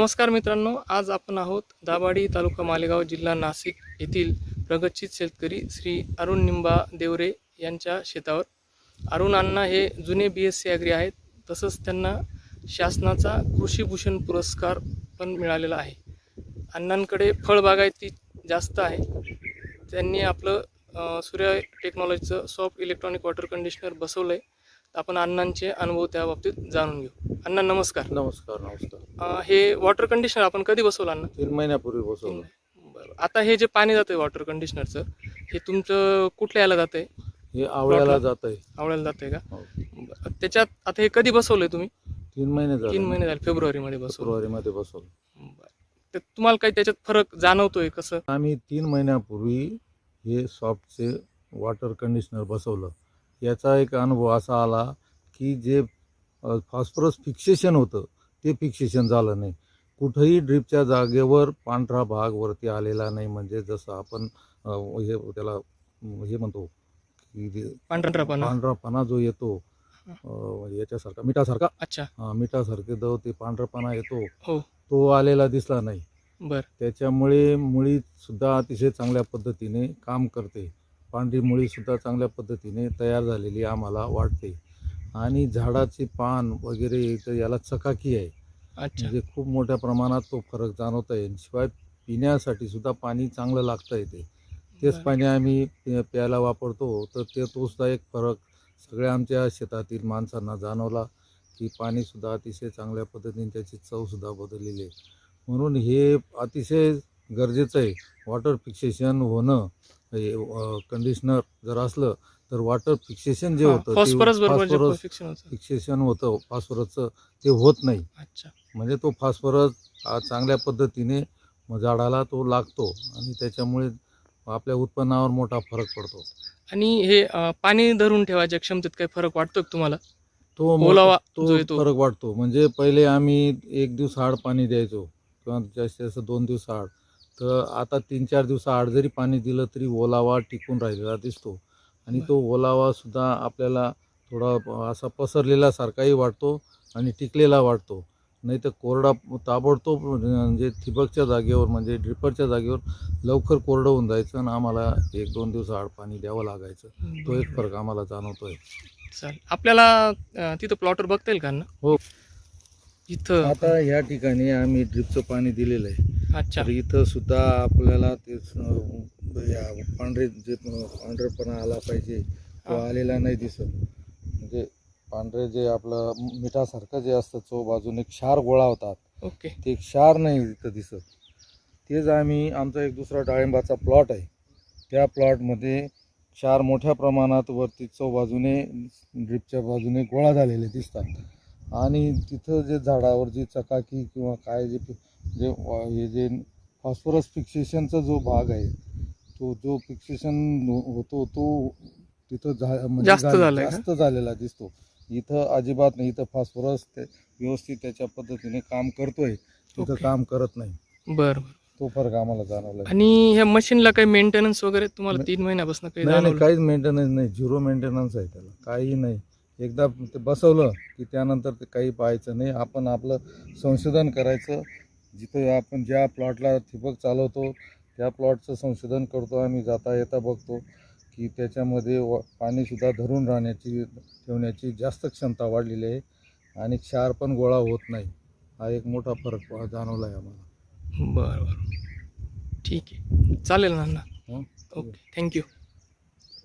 नमस्कार मित्रांनो, आज आपण आहोत दाभाडी तालुका मालेगाव जिल्हा नाशिक येथील प्रगतशील शेतकरी श्री अरुण निंबा देवरे यांच्या शेतावर. अरुण अण्णा हे जुने BSc ॲग्री आहेत. तसंच त्यांना शासनाचा कृषीभूषण पुरस्कार पण मिळालेला आहे. अण्णांकडे फळबागायती जास्त आहे. त्यांनी आपलं सूर्य टेक्नॉलॉजीचं सॉफ्ट इलेक्ट्रॉनिक वॉटर कंडिशनर बसवलं आहे. आपण अण्णांचे अनुभव त्या बाबतीत जाणून घेऊ. अण्णा नमस्कार. नमस्कार. हे वॉटर कंडिशनर आपण कधी बसवलं अण्णा? 3 महिन्यापूर्वी बसवलं. बरं. आता हे जे पाणी जातंय वॉटर कंडिशनरचं, हे तुमचं कुठल्या याला जातंय? हे आवळ्याला जात आहे. आवळ्याला जातंय का? हो. बरं. त्याच्यात आता हे कधी बसवलंय तुम्ही? 3 महिने झाले. 3 महिने झाले. फेब्रुवारीमध्ये बसवलं. फेब्रुवारीमध्ये बसवलं. बरं. तर तुम्हाला काही त्याच्यात फरक जाणवतोय कसं? आम्ही 3 महिन्यापूर्वी हे सॉफ्टचे वॉटर कंडिशनर बसवलं. याचा एक अनुभव असा आला की जे फॉस्फरस फिक्सेशन होतं ते फिक्सेशन झालं नाही. कुठंही ड्रिपच्या जागेवर पांढरा भाग वरती आलेला नाही. म्हणजे जसं आपण हे त्याला हे म्हणतो की पांढरापणा जो येतो याच्यासारखा मिठासारखा. अच्छा. मिठासारखे जो ते पांढरपणा येतो हो. तो आलेला दिसला नाही. बरं. त्याच्यामुळे मुळी सुद्धा अतिशय चांगल्या पद्धतीने काम करते. पांढरी मुळी सुद्धा चांगल्या पद्धतीने तयार झालेली आम्हाला वाटते. आणि झाडाचे पान वगैरे तर याला चकाकी आहे. अच्छा. म्हणजे खूप मोठ्या प्रमाणात तो फरक जाणवत आहे. शिवाय पिण्यासाठी सुद्धा पाणी चांगलं लागतं ते. तेच पाणी आम्ही प्यायला वापरतो. तर तो सुद्धा एक फरक सगळ्या आमच्या शेतातील माणसांना जाणवला की पाणीसुद्धा अतिशय चांगल्या पद्धतीने त्याची चवसुद्धा बदललेली आहे. म्हणून हे अतिशय गरजेचं आहे. वॉटर फिक्सेशन होणं कंडिशनर जर असलं तर वॉटर फिक्सेशन जे होतं फॉस्फरस फिक्सेशन होतं फॉस्फरसचं ते होत नाही. अच्छा. म्हणजे तो फॉस्फरस चांगल्या पद्धतीने झाडाला तो लागतो आणि त्याच्यामुळे आपल्या उत्पन्नावर मोठा फरक पडतो. आणि हे पाणी धरून ठेवायच्या क्षमतेत काही फरक वाटतो का तुम्हाला? तो फरक वाटतो. म्हणजे पहिले आम्ही 1 दिवस आड पाणी द्यायचो किंवा जास्तीत जास्त 2 दिवस आड. तर आता 3-4 दिवस आड जरी पाणी दिलं तरी ओलावा टिकून राहिलेला दिसतो. आणि तो ओलावा सुद्धा आपल्याला थोडा असा पसरलेल्यासारखाही वाटतो आणि टिकलेला वाटतो. नाही तर कोरडा ताबडतोब म्हणजे ठिबकच्या जागेवर म्हणजे ड्रिपरच्या जागेवर लवकर कोरडं होऊन जायचं आणि आम्हाला 1-2 दिवस आड पाणी द्यावं लागायचं. तो एक फरक आम्हाला जाणवतोय. चालेल. आपल्याला तिथं प्लॉटवर बघता येईल का ना? हो. इथं आता ह्या ठिकाणी आम्ही ड्रिपचं पाणी दिलेलं आहे. अच्छा. तर इथं सुद्धा आपल्याला तेच पांढरेपणा आला पाहिजे तो आलेला नाही दिसत. म्हणजे पांढरे जे आपलं मिठासारखं जे असतं चव बाजूने क्षार गोळा होतात. ओके. ते क्षार नाही इथं दिसत. तेच आम्ही आमचा एक दुसरा डाळिंबाचा प्लॉट आहे. त्या प्लॉटमध्ये क्षार मोठ्या प्रमाणात वरती चव बाजूने ड्रिपच्या बाजूने गोळा झालेले दिसतात. आणि तिथं जे झाडावर जी चकाकी किंवा काय हे जे फॉस्फरस फिक्सेशनचा जो भाग आहे तो जो फिक्सेशन होतो तो तिथं म्हणजे जास्त झालेला दिसतो. इथं अजिबात नाही. इथं फॉस्फरस व्यवस्थित त्याच्या पद्धतीने काम करतोय, तिथं काम करत नाही. बरं. तो फरक आम्हाला जाणवला. आणि ह्या मशीनला काही मेंटेनन्स वगैरे तुम्हाला 3 महिन्यापासून काही नाही, काहीच मेंटेनन्स नाही. 0 मेंटेनन्स आहे त्याला. काही नाही. एकदा ते बसवलं की त्यानंतर ते काही पाहायचं नाही. आपण आपलं संशोधन करायचं. जिथं आपण ज्या प्लॉटला ठिबक चालवतो त्या प्लॉटचं संशोधन करतो आम्ही. जाता येता बघतो की त्याच्यामध्ये पाणीसुद्धा धरून ठेवण्याची जास्त क्षमता वाढलेली आहे आणि क्षार पण गोळा होत नाही. हा एक मोठा फरक जाणवला आहे आम्हाला. बरं. ठीक आहे. चालेल ना. ओके. थँक्यू.